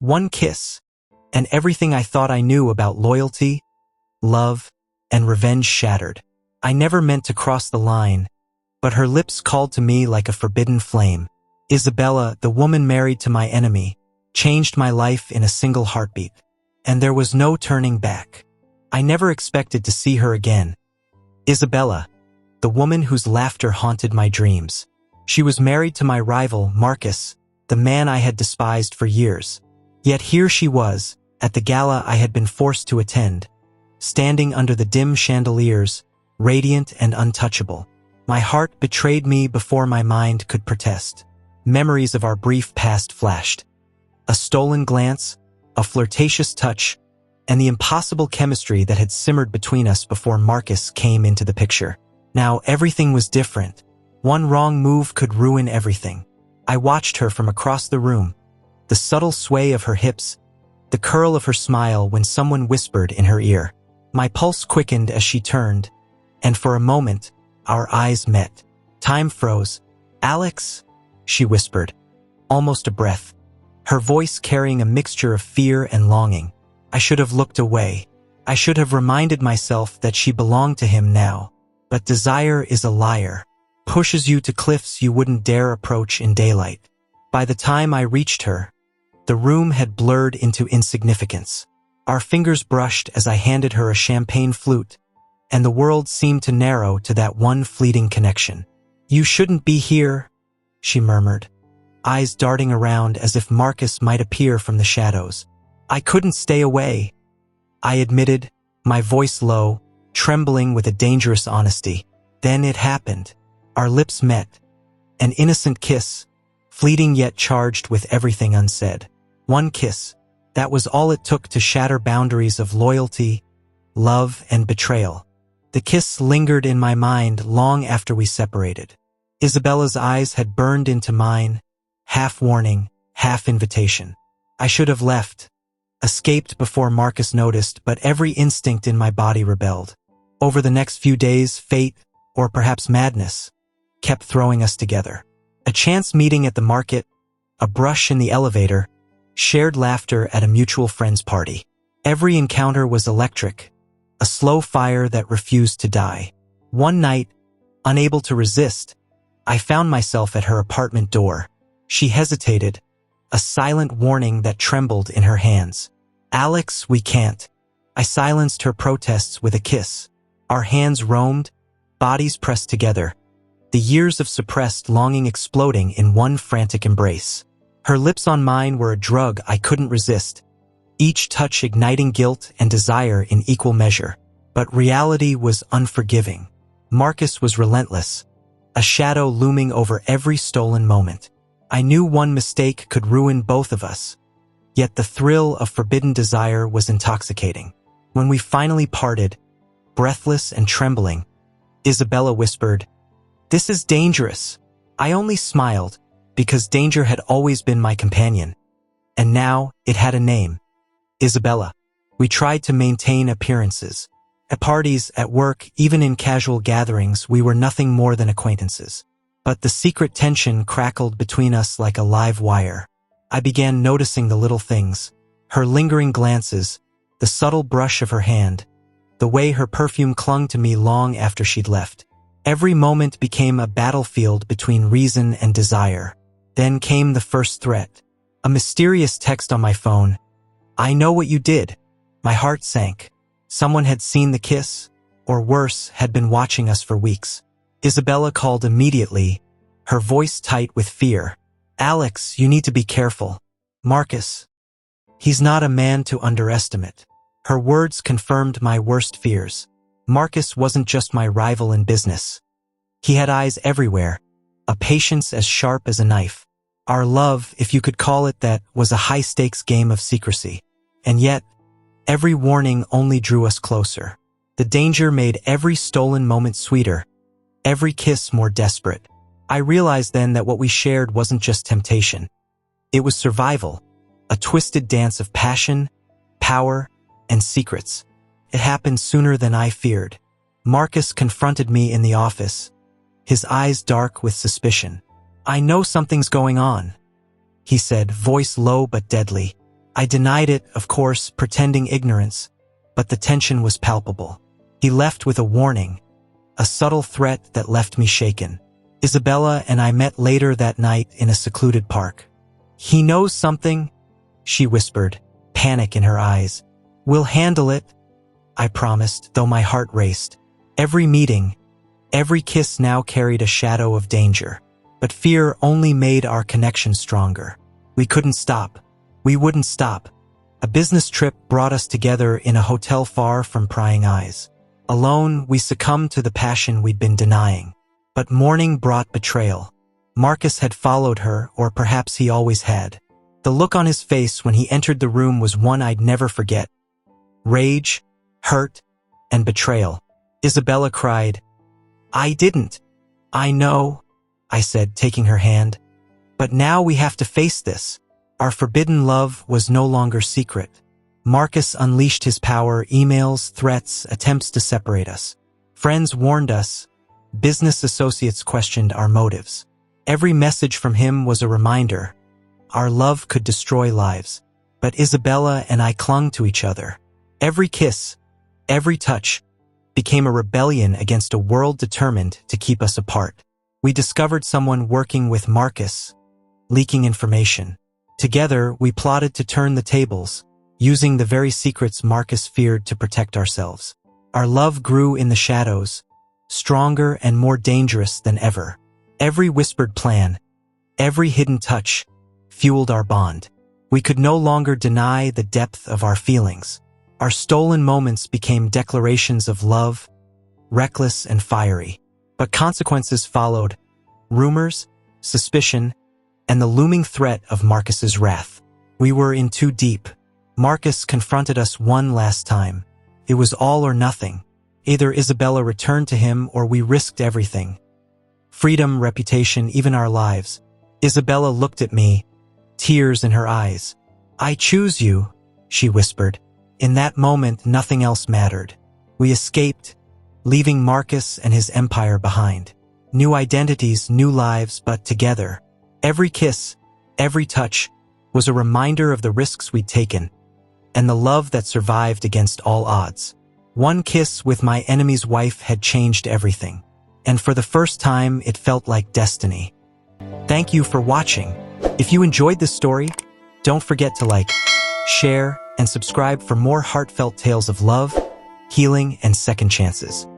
One kiss, and everything I thought I knew about loyalty, love, and revenge shattered. I never meant to cross the line, but her lips called to me like a forbidden flame. Isabella, the woman married to my enemy, changed my life in a single heartbeat, and there was no turning back. I never expected to see her again. Isabella, the woman whose laughter haunted my dreams. She was married to my rival, Marcus, the man I had despised for years. Yet here she was, at the gala I had been forced to attend, standing under the dim chandeliers, radiant and untouchable. My heart betrayed me before my mind could protest. Memories of our brief past flashed. A stolen glance, a flirtatious touch, and the impossible chemistry that had simmered between us before Marcus came into the picture. Now everything was different. One wrong move could ruin everything. I watched her from across the room, the subtle sway of her hips, the curl of her smile when someone whispered in her ear. My pulse quickened as she turned, and for a moment, our eyes met. Time froze. "Alex," she whispered, almost a breath, her voice carrying a mixture of fear and longing. I should have looked away. I should have reminded myself that she belonged to him now. But desire is a liar. Pushes you to cliffs you wouldn't dare approach in daylight. By the time I reached her, the room had blurred into insignificance. Our fingers brushed as I handed her a champagne flute, and the world seemed to narrow to that one fleeting connection. "You shouldn't be here," she murmured, eyes darting around as if Marcus might appear from the shadows. "I couldn't stay away," I admitted, my voice low, trembling with a dangerous honesty. Then it happened. Our lips met. An innocent kiss, fleeting yet charged with everything unsaid. One kiss. That was all it took to shatter boundaries of loyalty, love, and betrayal. The kiss lingered in my mind long after we separated. Isabella's eyes had burned into mine, half warning, half invitation. I should have left, escaped before Marcus noticed, but every instinct in my body rebelled. Over the next few days, fate, or perhaps madness, kept throwing us together. A chance meeting at the market, a brush in the elevator, shared laughter at a mutual friend's party. Every encounter was electric, a slow fire that refused to die. One night, unable to resist, I found myself at her apartment door. She hesitated, a silent warning that trembled in her hands. "Alex, we can't." I silenced her protests with a kiss. Our hands roamed, bodies pressed together, the years of suppressed longing exploding in one frantic embrace. Her lips on mine were a drug I couldn't resist, each touch igniting guilt and desire in equal measure. But reality was unforgiving. Marcus was relentless, a shadow looming over every stolen moment. I knew one mistake could ruin both of us, yet the thrill of forbidden desire was intoxicating. When we finally parted, breathless and trembling, Isabella whispered, "This is dangerous." I only smiled, because danger had always been my companion. And now it had a name. Isabella. We tried to maintain appearances. At parties, at work, even in casual gatherings, we were nothing more than acquaintances. But the secret tension crackled between us like a live wire. I began noticing the little things, her lingering glances, the subtle brush of her hand, the way her perfume clung to me long after she'd left. Every moment became a battlefield between reason and desire. Then came the first threat. A mysterious text on my phone. "I know what you did." My heart sank. Someone had seen the kiss, or worse, had been watching us for weeks. Isabella called immediately, her voice tight with fear. "Alex, you need to be careful. Marcus. He's not a man to underestimate." Her words confirmed my worst fears. Marcus wasn't just my rival in business. He had eyes everywhere, a patience as sharp as a knife. Our love, if you could call it that, was a high-stakes game of secrecy. And yet, every warning only drew us closer. The danger made every stolen moment sweeter, every kiss more desperate. I realized then that what we shared wasn't just temptation. It was survival, a twisted dance of passion, power, and secrets. It happened sooner than I feared. Marcus confronted me in the office, his eyes dark with suspicion. "I know something's going on," he said, voice low but deadly. I denied it, of course, pretending ignorance, but the tension was palpable. He left with a warning, a subtle threat that left me shaken. Isabella and I met later that night in a secluded park. "He knows something," she whispered, panic in her eyes. "We'll handle it," I promised, though my heart raced. Every meeting, every kiss now carried a shadow of danger. But fear only made our connection stronger. We couldn't stop. We wouldn't stop. A business trip brought us together in a hotel far from prying eyes. Alone, we succumbed to the passion we'd been denying. But morning brought betrayal. Marcus had followed her, or perhaps he always had. The look on his face when he entered the room was one I'd never forget. Rage, hurt, and betrayal. Isabella cried, "I didn't." "I know," I said, taking her hand. "But now we have to face this." Our forbidden love was no longer secret. Marcus unleashed his power, emails, threats, attempts to separate us. Friends warned us. Business associates questioned our motives. Every message from him was a reminder. Our love could destroy lives. But Isabella and I clung to each other. Every kiss, every touch, became a rebellion against a world determined to keep us apart. We discovered someone working with Marcus, leaking information. Together, we plotted to turn the tables, using the very secrets Marcus feared to protect ourselves. Our love grew in the shadows, stronger and more dangerous than ever. Every whispered plan, every hidden touch, fueled our bond. We could no longer deny the depth of our feelings. Our stolen moments became declarations of love, reckless and fiery. But consequences followed: rumors, suspicion, and the looming threat of Marcus's wrath. We were in too deep. Marcus confronted us one last time. It was all or nothing. Either Isabella returned to him or we risked everything. Freedom, reputation, even our lives. Isabella looked at me, tears in her eyes. "I choose you," she whispered. In that moment, nothing else mattered. We escaped, leaving Marcus and his empire behind. New identities, new lives, but together. Every kiss, every touch, was a reminder of the risks we'd taken, and the love that survived against all odds. One kiss with my enemy's wife had changed everything, and for the first time, it felt like destiny. Thank you for watching. If you enjoyed this story, don't forget to like, share, and subscribe for more heartfelt tales of love, healing, and second chances.